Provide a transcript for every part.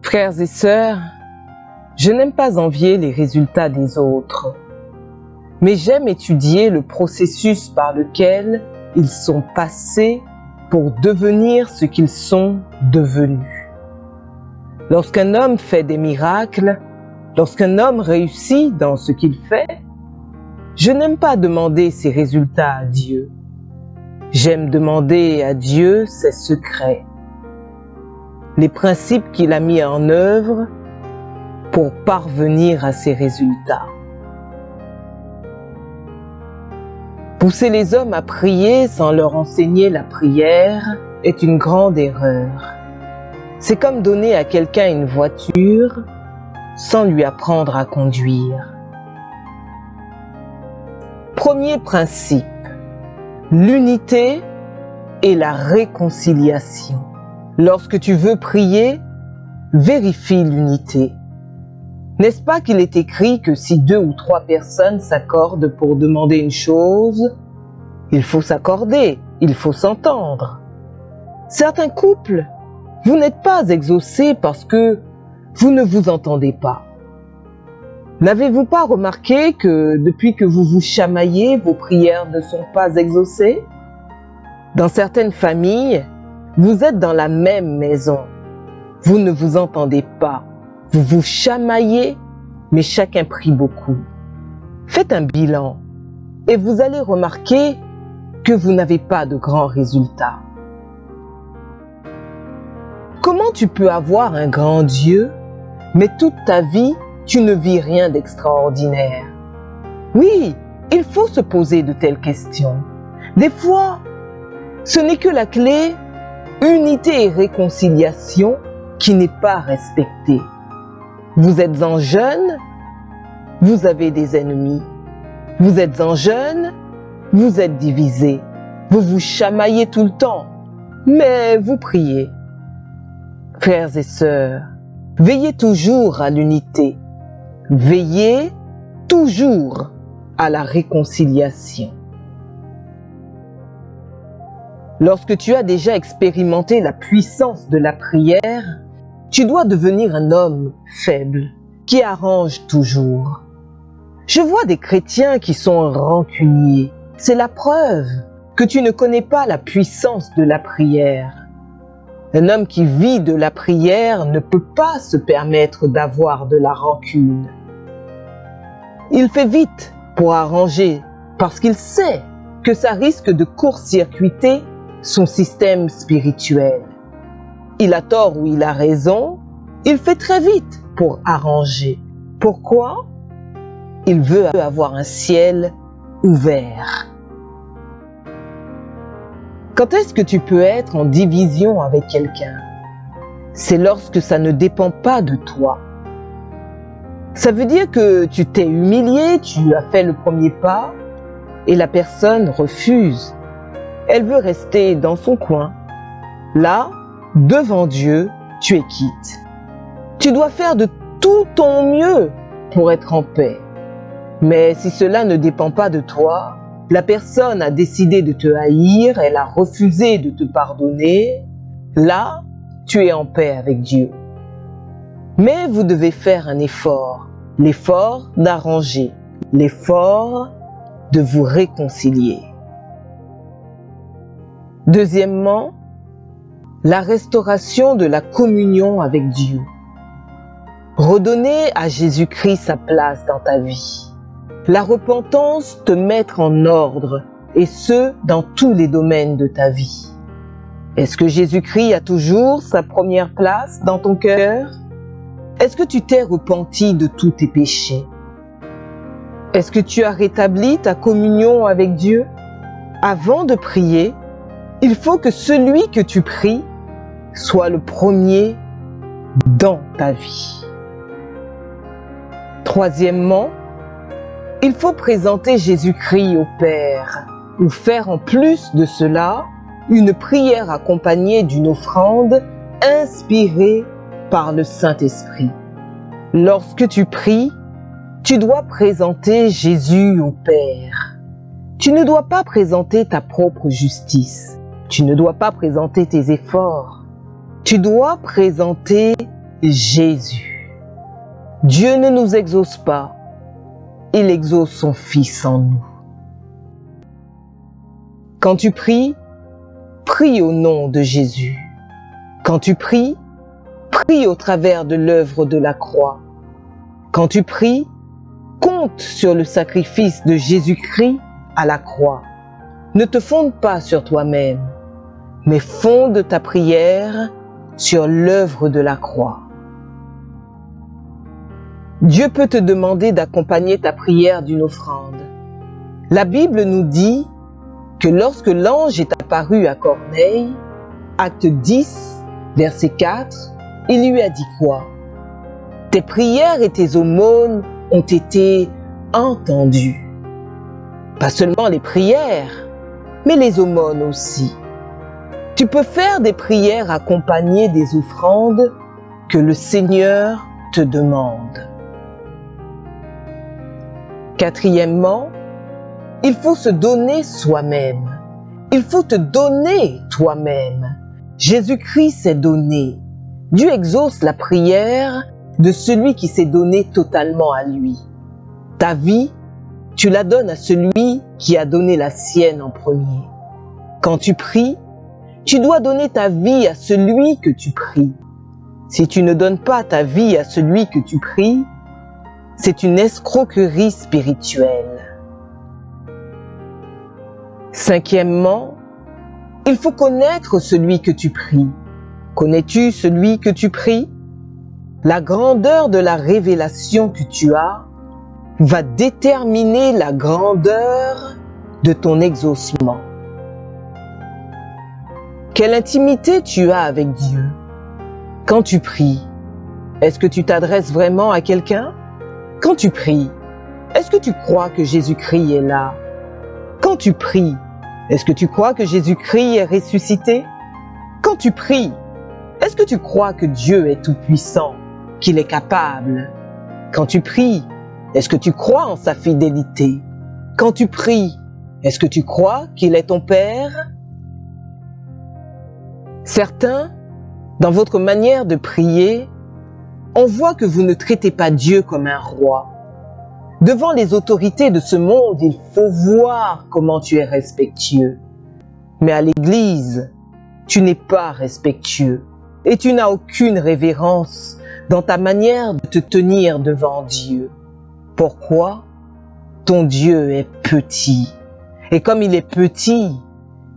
Frères et sœurs, je n'aime pas envier les résultats des autres, mais j'aime étudier le processus par lequel ils sont passés pour devenir ce qu'ils sont devenus. Lorsqu'un homme fait des miracles, lorsqu'un homme réussit dans ce qu'il fait, je n'aime pas demander ses résultats à Dieu. J'aime demander à Dieu ses secrets, les principes qu'il a mis en œuvre pour parvenir à ces résultats. Pousser les hommes à prier sans leur enseigner la prière est une grande erreur. C'est comme donner à quelqu'un une voiture sans lui apprendre à conduire. Premier principe, l'unité et la réconciliation. Lorsque tu veux prier, vérifie l'unité. N'est-ce pas qu'il est écrit que si 2 ou 3 personnes s'accordent pour demander une chose, il faut s'accorder, il faut s'entendre. Certains couples, vous n'êtes pas exaucés parce que vous ne vous entendez pas. N'avez-vous pas remarqué que depuis que vous vous chamaillez, vos prières ne sont pas exaucées? Dans certaines familles, vous êtes dans la même maison. Vous ne vous entendez pas. Vous vous chamaillez, mais chacun prie beaucoup. Faites un bilan et vous allez remarquer que vous n'avez pas de grands résultats. Comment tu peux avoir un grand Dieu, mais toute ta vie, tu ne vis rien d'extraordinaire? Oui, il faut se poser de telles questions. Des fois, ce n'est que la clé unité et réconciliation qui n'est pas respectée. Vous êtes en jeûne, vous avez des ennemis. Vous êtes en jeûne, vous êtes divisés. Vous vous chamaillez tout le temps, mais vous priez. Frères et sœurs, veillez toujours à l'unité. Veillez toujours à la réconciliation. Lorsque tu as déjà expérimenté la puissance de la prière, tu dois devenir un homme faible, qui arrange toujours. Je vois des chrétiens qui sont rancuniers. C'est la preuve que tu ne connais pas la puissance de la prière. Un homme qui vit de la prière ne peut pas se permettre d'avoir de la rancune. Il fait vite pour arranger parce qu'il sait que ça risque de court-circuiter son système spirituel. Il a tort ou il a raison, il fait très vite pour arranger. Pourquoi? Il veut avoir un ciel ouvert. Quand est-ce que tu peux être en division avec quelqu'un? C'est lorsque ça ne dépend pas de toi. Ça veut dire que tu t'es humilié, tu as fait le premier pas et la personne refuse. Elle veut rester dans son coin. Là, devant Dieu, tu es quitte. Tu dois faire de tout ton mieux pour être en paix. Mais si cela ne dépend pas de toi, la personne a décidé de te haïr, elle a refusé de te pardonner, là, tu es en paix avec Dieu. Mais vous devez faire un effort, l'effort d'arranger, l'effort de vous réconcilier. Deuxièmement, la restauration de la communion avec Dieu. Redonner à Jésus-Christ sa place dans ta vie. La repentance te mettre en ordre, et ce, dans tous les domaines de ta vie. Est-ce que Jésus-Christ a toujours sa première place dans ton cœur? Est-ce que tu t'es repenti de tous tes péchés? Est-ce que tu as rétabli ta communion avec Dieu? Avant de prier, il faut que celui que tu pries soit le premier dans ta vie. Troisièmement, il faut présenter Jésus-Christ au Père, ou faire en plus de cela une prière accompagnée d'une offrande inspirée par le Saint-Esprit. Lorsque tu pries, tu dois présenter Jésus au Père. Tu ne dois pas présenter ta propre justice. Tu ne dois pas présenter tes efforts. Tu dois présenter Jésus. Dieu ne nous exauce pas, il exauce son Fils en nous. Quand tu pries, prie au nom de Jésus. Quand tu pries, prie au travers de l'œuvre de la croix. Quand tu pries, compte sur le sacrifice de Jésus-Christ à la croix. Ne te fonde pas sur toi-même, mais fonde ta prière sur l'œuvre de la croix. Dieu peut te demander d'accompagner ta prière d'une offrande. La Bible nous dit que lorsque l'ange est apparu à Corneille, acte 10, verset 4, il lui a dit quoi? Tes prières et tes aumônes ont été entendues. Pas seulement les prières, mais les aumônes aussi. Tu peux faire des prières accompagnées des offrandes que le Seigneur te demande. Quatrièmement, il faut se donner soi-même. Il faut te donner toi-même. Jésus-Christ s'est donné. Dieu exauce la prière de celui qui s'est donné totalement à lui. Ta vie, tu la donnes à celui qui a donné la sienne en premier. Quand tu pries, tu dois donner ta vie à celui que tu pries. Si tu ne donnes pas ta vie à celui que tu pries, c'est une escroquerie spirituelle. Cinquièmement, il faut connaître celui que tu pries. Connais-tu celui que tu pries? La grandeur de la révélation que tu as va déterminer la grandeur de ton exaucement. Quelle intimité tu as avec Dieu? Quand tu pries, est-ce que tu t'adresses vraiment à quelqu'un? Quand tu pries, est-ce que tu crois que Jésus-Christ est là? Quand tu pries, est-ce que tu crois que Jésus-Christ est ressuscité? Quand tu pries, est-ce que tu crois que Dieu est tout-puissant, qu'il est capable? Quand tu pries, est-ce que tu crois en sa fidélité? Quand tu pries, est-ce que tu crois qu'il est ton Père? Certains, dans votre manière de prier, on voit que vous ne traitez pas Dieu comme un roi. Devant les autorités de ce monde, il faut voir comment tu es respectueux. Mais à l'église, tu n'es pas respectueux et tu n'as aucune révérence dans ta manière de te tenir devant Dieu. Pourquoi? Ton Dieu est petit. Et comme il est petit,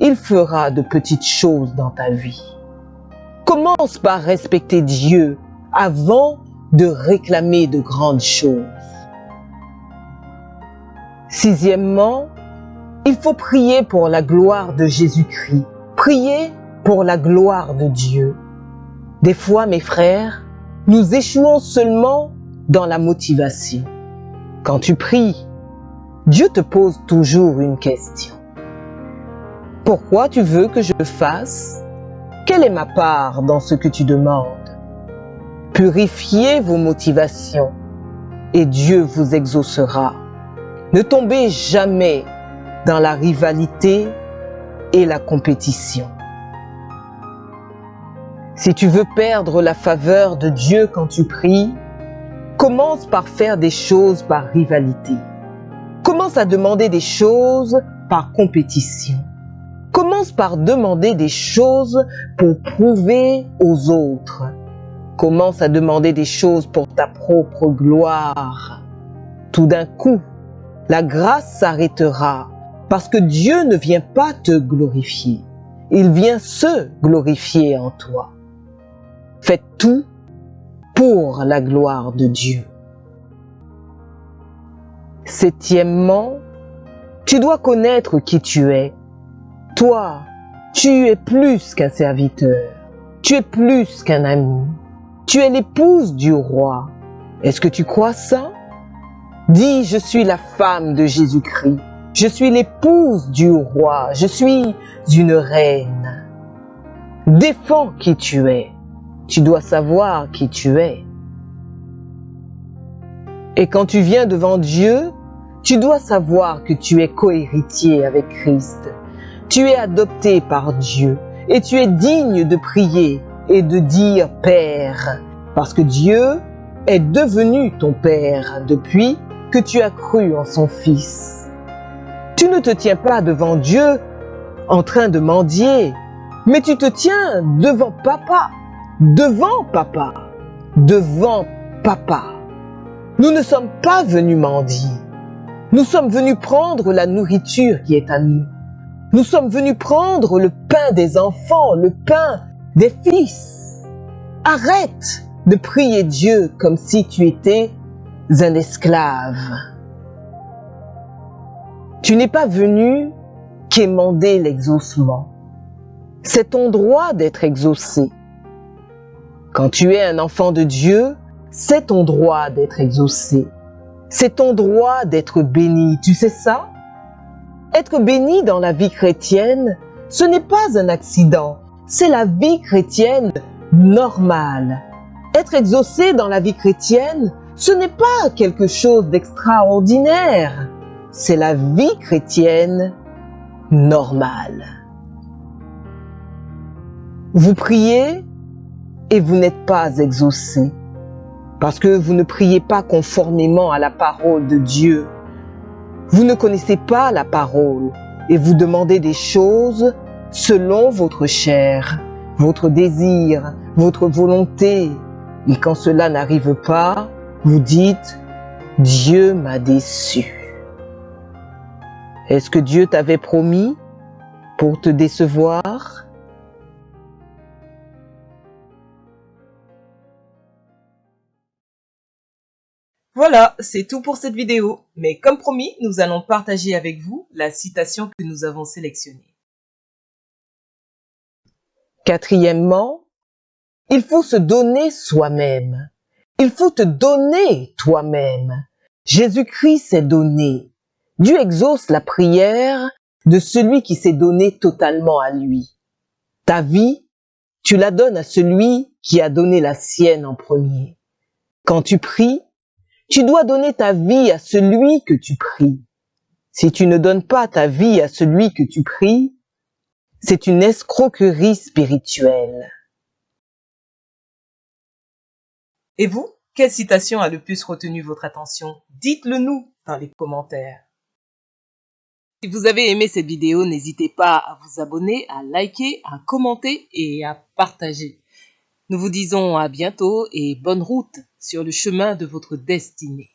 il fera de petites choses dans ta vie. Commence par respecter Dieu avant de réclamer de grandes choses. Sixièmement, il faut prier pour la gloire de Jésus-Christ. Prier pour la gloire de Dieu. Des fois, mes frères, nous échouons seulement dans la motivation. Quand tu pries, Dieu te pose toujours une question. Pourquoi tu veux que je le fasse? Quelle est ma part dans ce que tu demandes? Purifiez vos motivations et Dieu vous exaucera. Ne tombez jamais dans la rivalité et la compétition. Si tu veux perdre la faveur de Dieu quand tu pries, commence par faire des choses par rivalité. Commence à demander des choses par compétition. Commence par demander des choses pour prouver aux autres. Commence à demander des choses pour ta propre gloire. Tout d'un coup, la grâce s'arrêtera parce que Dieu ne vient pas te glorifier. Il vient se glorifier en toi. Fais tout pour la gloire de Dieu. Septièmement, tu dois connaître qui tu es. Toi, tu es plus qu'un serviteur. Tu es plus qu'un ami. Tu es l'épouse du roi. Est-ce que tu crois ça? Dis, je suis la femme de Jésus-Christ. Je suis l'épouse du roi. Je suis une reine. Défends qui tu es. Tu dois savoir qui tu es. Et quand tu viens devant Dieu, tu dois savoir que tu es cohéritier avec Christ. Tu es adopté par Dieu et tu es digne de prier et de dire Père, parce que Dieu est devenu ton Père depuis que tu as cru en son Fils. Tu ne te tiens pas devant Dieu en train de mendier, mais tu te tiens devant Papa, devant Papa, devant Papa. Nous ne sommes pas venus mendier. Nous sommes venus prendre la nourriture qui est à nous. Nous sommes venus prendre le pain des enfants, le pain des fils. Arrête de prier Dieu comme si tu étais un esclave. Tu n'es pas venu quémander l'exaucement. C'est ton droit d'être exaucé. Quand tu es un enfant de Dieu, c'est ton droit d'être exaucé. C'est ton droit d'être béni. Tu sais ça? Être béni dans la vie chrétienne, ce n'est pas un accident. C'est la vie chrétienne normale. Être exaucé dans la vie chrétienne, ce n'est pas quelque chose d'extraordinaire. C'est la vie chrétienne normale. Vous priez et vous n'êtes pas exaucé parce que vous ne priez pas conformément à la parole de Dieu. Vous ne connaissez pas la parole et vous demandez des choses selon votre chair, votre désir, votre volonté. Et quand cela n'arrive pas, vous dites « Dieu m'a déçu ». Est-ce que Dieu t'avait promis pour te décevoir? Voilà, c'est tout pour cette vidéo. Mais comme promis, nous allons partager avec vous la citation que nous avons sélectionnée. Quatrièmement, il faut se donner soi-même. Il faut te donner toi-même. Jésus-Christ s'est donné. Dieu exauce la prière de celui qui s'est donné totalement à lui. Ta vie, tu la donnes à celui qui a donné la sienne en premier. Quand tu pries, tu dois donner ta vie à celui que tu pries. Si tu ne donnes pas ta vie à celui que tu pries, c'est une escroquerie spirituelle. Et vous, quelle citation a le plus retenu votre attention? Dites-le nous dans les commentaires. Si vous avez aimé cette vidéo, n'hésitez pas à vous abonner, à liker, à commenter et à partager. Nous vous disons à bientôt et bonne route sur le chemin de votre destinée.